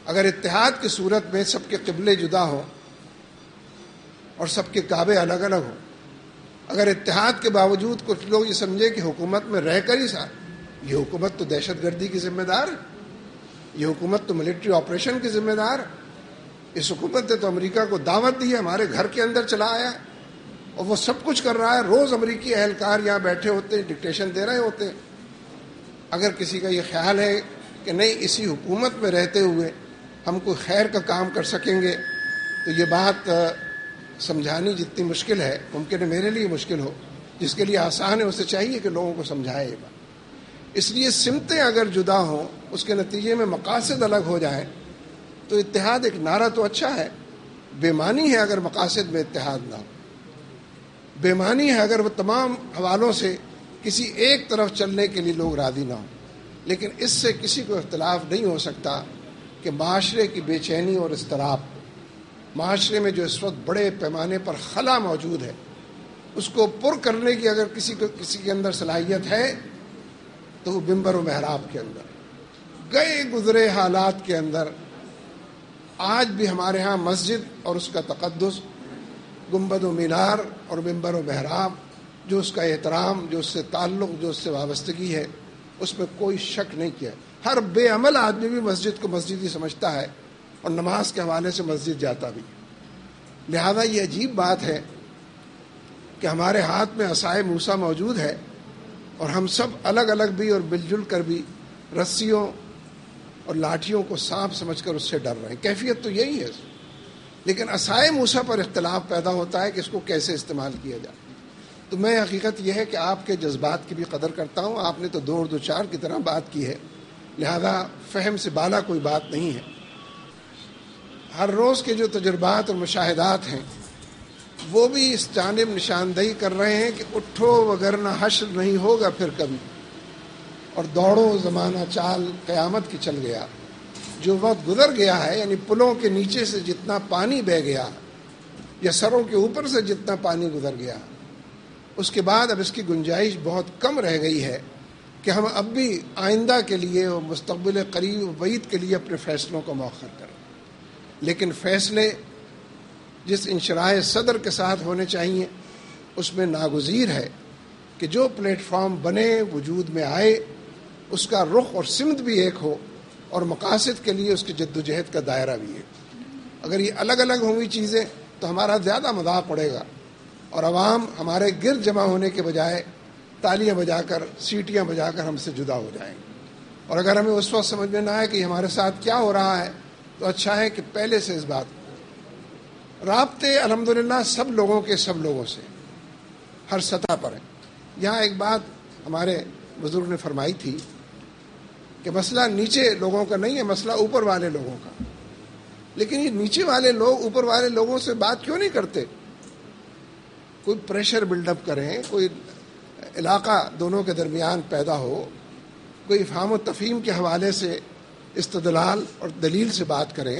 اگر اتحاد کی صورت میں سب کے قبلے جدا ہوں اور سب کے کعبے الگ الگ ہوں، اگر اتحاد کے باوجود کچھ لوگ یہ سمجھے کہ حکومت میں رہ کر ہی یہ حکومت تو دہشت گردی کی ذمہ دار ہے، یہ حکومت تو ملٹری آپریشن کی ذمہ دار ہے، اس حکومت نے تو امریکہ کو دعوت دی ہے، ہمارے گھر کے اندر چلا آیا ہے اور وہ سب کچھ کر رہا ہے، روز امریکی اہلکار یہاں بیٹھے ہوتے ہیں، ڈکٹیشن دے رہے ہوتے ہیں۔ اگر کسی کا یہ خیال ہے کہ نہیں اسی حکومت میں رہتے ہوئے ہم کوئی خیر کا کام کر سکیں گے، تو یہ بات سمجھانی جتنی مشکل ہے، ممکن ہے میرے لیے مشکل ہو، جس کے لیے آسان ہے اسے چاہیے کہ لوگوں کو سمجھائے یہ بات۔ اس لیے سمتیں اگر جدا ہوں، اس کے نتیجے میں مقاصد الگ ہو جائیں، تو اتحاد ایک نعرہ تو اچھا ہے، بے معنی ہے اگر مقاصد میں اتحاد نہ ہو، بے معنی ہے اگر وہ تمام حوالوں سے کسی ایک طرف چلنے کے لیے لوگ راضی نہ ہوں۔ لیکن اس سے کسی کو اختلاف نہیں ہو سکتا کہ معاشرے کی بے چینی اور اضطراب، معاشرے میں جو اس وقت بڑے پیمانے پر خلا موجود ہے، اس کو پر کرنے کی اگر کسی کے اندر صلاحیت ہے تو وہ منبر و محراب کے اندر گئے گزرے حالات کے اندر آج بھی ہمارے ہاں مسجد اور اس کا تقدس، گنبد و مینار اور منبر و محراب، جو اس کا احترام، جو اس سے تعلق، جو اس سے وابستگی ہے، اس میں کوئی شک نہیں کیا۔ ہر بے عمل آدمی بھی مسجد کو مسجد ہی سمجھتا ہے اور نماز کے حوالے سے مسجد جاتا بھی۔ لہذا یہ عجیب بات ہے کہ ہمارے ہاتھ میں عصائے موسیٰ موجود ہے اور ہم سب الگ الگ بھی اور مل جل کر بھی رسیوں اور لاٹھیوں کو سانپ سمجھ کر اس سے ڈر رہے ہیں۔ کیفیت تو یہی ہے، لیکن عصائے موسیٰ پر اختلاف پیدا ہوتا ہے کہ اس کو کیسے استعمال کیا جائے۔ تو میں حقیقت یہ ہے کہ آپ کے جذبات کی بھی قدر کرتا ہوں، آپ نے تو دو اور دو چار کی طرح بات کی ہے، لہذا فہم سے بالا کوئی بات نہیں ہے۔ ہر روز کے جو تجربات اور مشاہدات ہیں وہ بھی اس جانب نشاندہی کر رہے ہیں کہ اٹھو وگرنہ حشر نہیں ہوگا پھر کبھی، اور دوڑو زمانہ چال قیامت کی چل گیا۔ جو وقت گزر گیا ہے، یعنی پلوں کے نیچے سے جتنا پانی بہہ گیا یا سروں کے اوپر سے جتنا پانی گزر گیا، اس کے بعد اب اس کی گنجائش بہت کم رہ گئی ہے کہ ہم اب بھی آئندہ کے لیے اور مستقبل قریب و بعید کے لیے اپنے فیصلوں کو مؤخر کریں۔ لیکن فیصلے جس انشراح صدر کے ساتھ ہونے چاہیے، اس میں ناگزیر ہے کہ جو پلیٹ فارم بنے، وجود میں آئے، اس کا رخ اور سمت بھی ایک ہو اور مقاصد کے لیے اس کی جد و جہد کا دائرہ بھی ہے۔ اگر یہ الگ الگ ہوں گی چیزیں تو ہمارا زیادہ مذاق پڑے گا اور عوام ہمارے گرد جمع ہونے کے بجائے تالیاں بجا کر، سیٹیاں بجا کر ہم سے جدا ہو جائیں گے۔ اور اگر ہمیں اس وقت سمجھ میں نہ آئے کہ ہمارے ساتھ کیا ہو رہا ہے، تو اچھا ہے کہ پہلے سے اس بات رابطے الحمدللہ سب لوگوں کے سب لوگوں سے ہر سطح پر ہیں۔ یہاں ایک بات ہمارے بزرگ نے فرمائی تھی کہ مسئلہ نیچے لوگوں کا نہیں ہے، مسئلہ اوپر والے لوگوں کا۔ لیکن یہ نیچے والے لوگ اوپر والے لوگوں سے بات کیوں نہیں کرتے؟ کوئی پریشر بلڈ اپ کریں، کوئی علاقہ دونوں کے درمیان پیدا ہو، کوئی افہام و تفہیم کے حوالے سے استدلال اور دلیل سے بات کریں،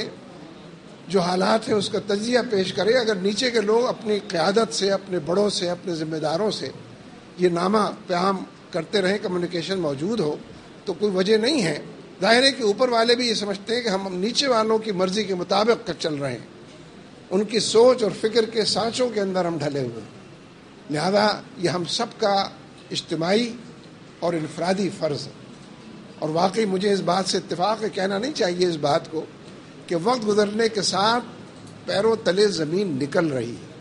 جو حالات ہیں اس کا تجزیہ پیش کریں۔ اگر نیچے کے لوگ اپنی قیادت سے، اپنے بڑوں سے، اپنے ذمہ داروں سے یہ نامہ پیغام کرتے رہیں، کمیونیکیشن موجود ہو، تو کوئی وجہ نہیں ہے۔ ظاہر ہے کہ اوپر والے بھی یہ سمجھتے ہیں کہ ہم نیچے والوں کی مرضی کے مطابق چل رہے ہیں، ان کی سوچ اور فکر کے سانچوں کے اندر ہم ڈھلے ہوئے ہیں۔ لہذا یہ ہم سب کا اجتماعی اور انفرادی فرض ہے۔ اور واقعی مجھے اس بات سے اتفاق ہے، کہنا نہیں چاہیے اس بات کو، کہ وقت گزرنے کے ساتھ پیروں تلے زمین نکل رہی ہے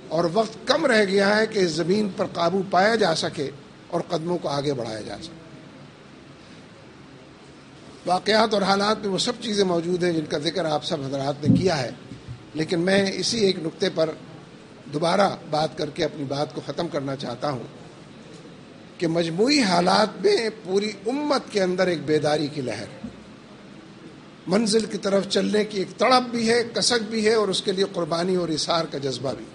اور وقت کم رہ گیا ہے کہ اس زمین پر قابو پایا جا سکے اور قدموں کو آگے بڑھایا جا سکے۔ واقعات اور حالات میں وہ سب چیزیں موجود ہیں جن کا ذکر آپ سب حضرات نے کیا ہے، لیکن میں اسی ایک نقطے پر دوبارہ بات کر کے اپنی بات کو ختم کرنا چاہتا ہوں کہ مجموعی حالات میں پوری امت کے اندر ایک بیداری کی لہر ہے، منزل کی طرف چلنے کی ایک تڑپ بھی ہے، کسک بھی ہے، اور اس کے لیے قربانی اور اثار کا جذبہ بھی۔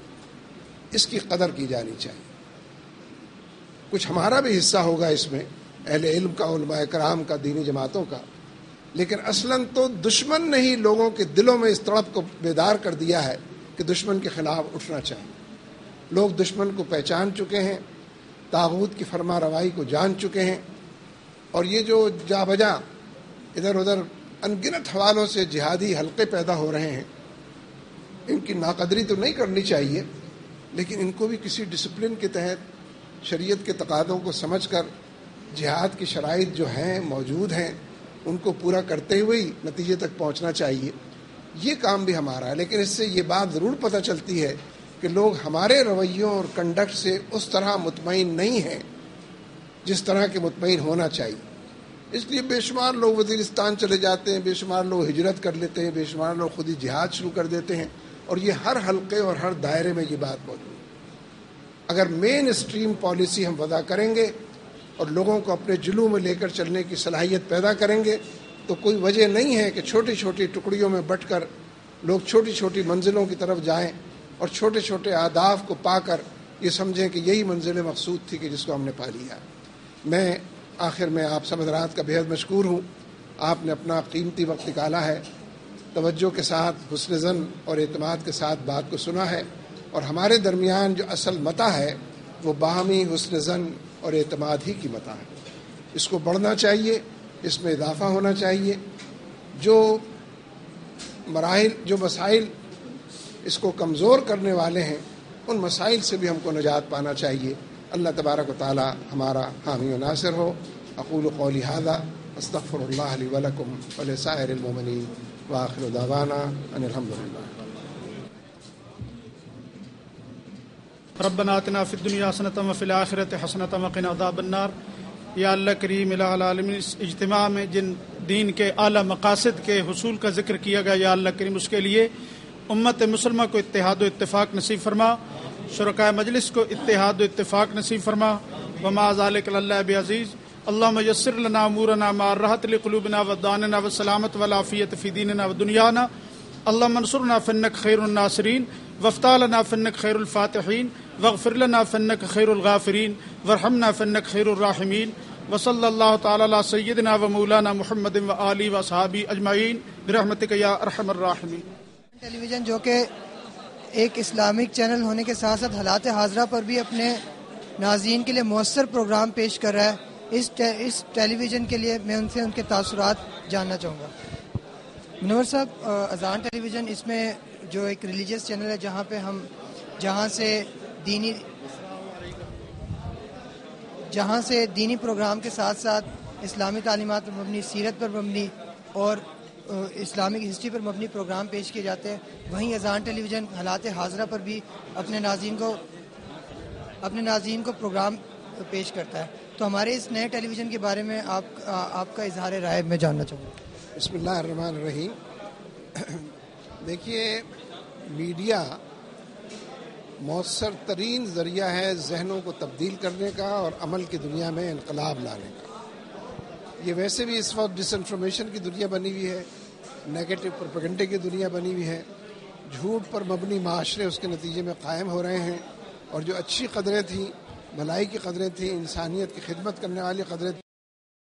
اس کی قدر کی جانی چاہیے۔ کچھ ہمارا بھی حصہ ہوگا اس میں، اہل علم کا، علماء کرام کا، دینی جماعتوں کا، لیکن اصلاً تو دشمن نے ہی لوگوں کے دلوں میں اس تڑپ کو بیدار کر دیا ہے کہ دشمن کے خلاف اٹھنا چاہیے۔ لوگ دشمن کو پہچان چکے ہیں، طاغوت کی فرما روائی کو جان چکے ہیں، اور یہ جو جا بجا ادھر ادھر انگنت حوالوں سے جہادی حلقے پیدا ہو رہے ہیں. ان کی ناقدری تو نہیں کرنی چاہیے، لیکن ان کو بھی کسی ڈسپلن کے تحت شریعت کے تقاضوں کو سمجھ کر جہاد کی شرائط جو ہیں موجود ہیں ان کو پورا کرتے ہوئے ہی نتیجے تک پہنچنا چاہیے. یہ کام بھی ہمارا ہے. لیکن اس سے یہ بات ضرور پتہ چلتی ہے کہ لوگ ہمارے رویوں اور کنڈکٹ سے اس طرح مطمئن نہیں ہیں جس طرح کے مطمئن ہونا چاہیے. اس لیے بے شمار لوگ وزیرستان چلے جاتے ہیں، بے شمار لوگ ہجرت کر لیتے ہیں، بے شمار لوگ خود ہی جہاد شروع کر دیتے ہیں، اور یہ ہر حلقے اور ہر دائرے میں یہ بات موجود ہے. اگر مین اسٹریم پالیسی ہم وضع کریں گے اور لوگوں کو اپنے جلوں میں لے کر چلنے کی صلاحیت پیدا کریں گے تو کوئی وجہ نہیں ہے کہ چھوٹی چھوٹی ٹکڑیوں میں بٹ کر لوگ چھوٹی چھوٹی منزلوں کی طرف جائیں اور چھوٹے چھوٹے اہداف کو پا کر یہ سمجھیں کہ یہی منزل مقصود تھی کہ جس کو ہم نے پا لیا. میں آخر میں آپ سب حضرات کا بہت مشکور ہوں. آپ نے اپنا قیمتی وقت نکالا ہے، توجہ کے ساتھ، حسن ظن اور اعتماد کے ساتھ بات کو سنا ہے، اور ہمارے درمیان جو اصل متاح ہے وہ باہمی حسن ظن اور اعتماد ہی کی متاح ہے. اس کو بڑھنا چاہیے، اس میں اضافہ ہونا چاہیے. جو مراحل، جو مسائل اس کو کمزور کرنے والے ہیں ان مسائل سے بھی ہم کو نجات پانا چاہیے. اللہ تبارک و تعالی ہمارا حامی و ناصر ہو. اقول قولی ھذا استغفر اللہ لی ولکم ولسائر المؤمنین وآخر دعوانا ان الحمد للہ. ربنا آتنا فی الدنیا حسنۃ وفی الآخرۃ حسنۃ وقنا عذاب النار. یا اللہ کریم الہ العالمین، اس اجتماع میں جن دین کے اعلیٰ مقاصد کے حصول کا ذکر کیا گیا، یا اللہ کریم اس کے لیے امت مسلمہ کو اتحاد و اتفاق نصیب فرما، شرکائے مجلس کو اتحاد و اتفاق نصیب فرما. وما ذلک علی اللہ بعزیز. اللہم یسر لنا امورنا مع الراحۃ لقلوبنا وابداننا والسلامۃ والعافیۃ فی دیننا ودنیانا. اللہم انصرنا فانک خیر الناصرین، وافتح لنا فانک خیر الفاتحین، واغفر لنا فانک خیر الغافرین، وارحمنا فانک خیر الراحمین. وصلی اللہ تعالی علی سیدنا و مولانا محمد و آلہ و اصحابہ اجمعین برحمتک یا ارحم الراحمین. ٹیلی ویژن جو کہ ایک اسلامک چینل ہونے کے ساتھ ساتھ حالات حاضرہ پر بھی اپنے ناظرین کے لیے مؤثر پروگرام پیش کر رہا ہے، اس ٹیلی ویژن کے لیے میں ان سے ان کے تاثرات جاننا چاہوں گا. منور صاحب، اذان ٹیلی ویژن اس میں جو ایک ریلیجیس چینل ہے جہاں سے دینی پروگرام کے ساتھ ساتھ اسلامی تعلیمات پر مبنی، سیرت پر مبنی اور اسلامک ہسٹری پر مبنی پروگرام پیش کیے جاتے ہیں، وہیں اذان ٹیلی ویژن حالات حاضرہ پر بھی اپنے ناظرین کو پروگرام پیش کرتا ہے. تو ہمارے اس نئے ٹیلی ویژن کے بارے میں آپ کا اظہار رائے میں جاننا چاہوں گا. بسم اللہ الرحمن الرحیم. دیکھیے، میڈیا مؤثر ترین ذریعہ ہے ذہنوں کو تبدیل کرنے کا اور عمل کی دنیا میں انقلاب لانے کا. یہ ویسے بھی اس وقت ڈس انفارمیشن کی دنیا بنی ہوئی ہے، نیگیٹو پروپیگنڈے کی دنیا بنی ہوئی ہے، جھوٹ پر مبنی معاشرے اس کے نتیجے میں قائم ہو رہے ہیں، اور جو اچھی قدریں تھیں، بھلائی کی قدریں تھیں، انسانیت کی خدمت کرنے والی قدریں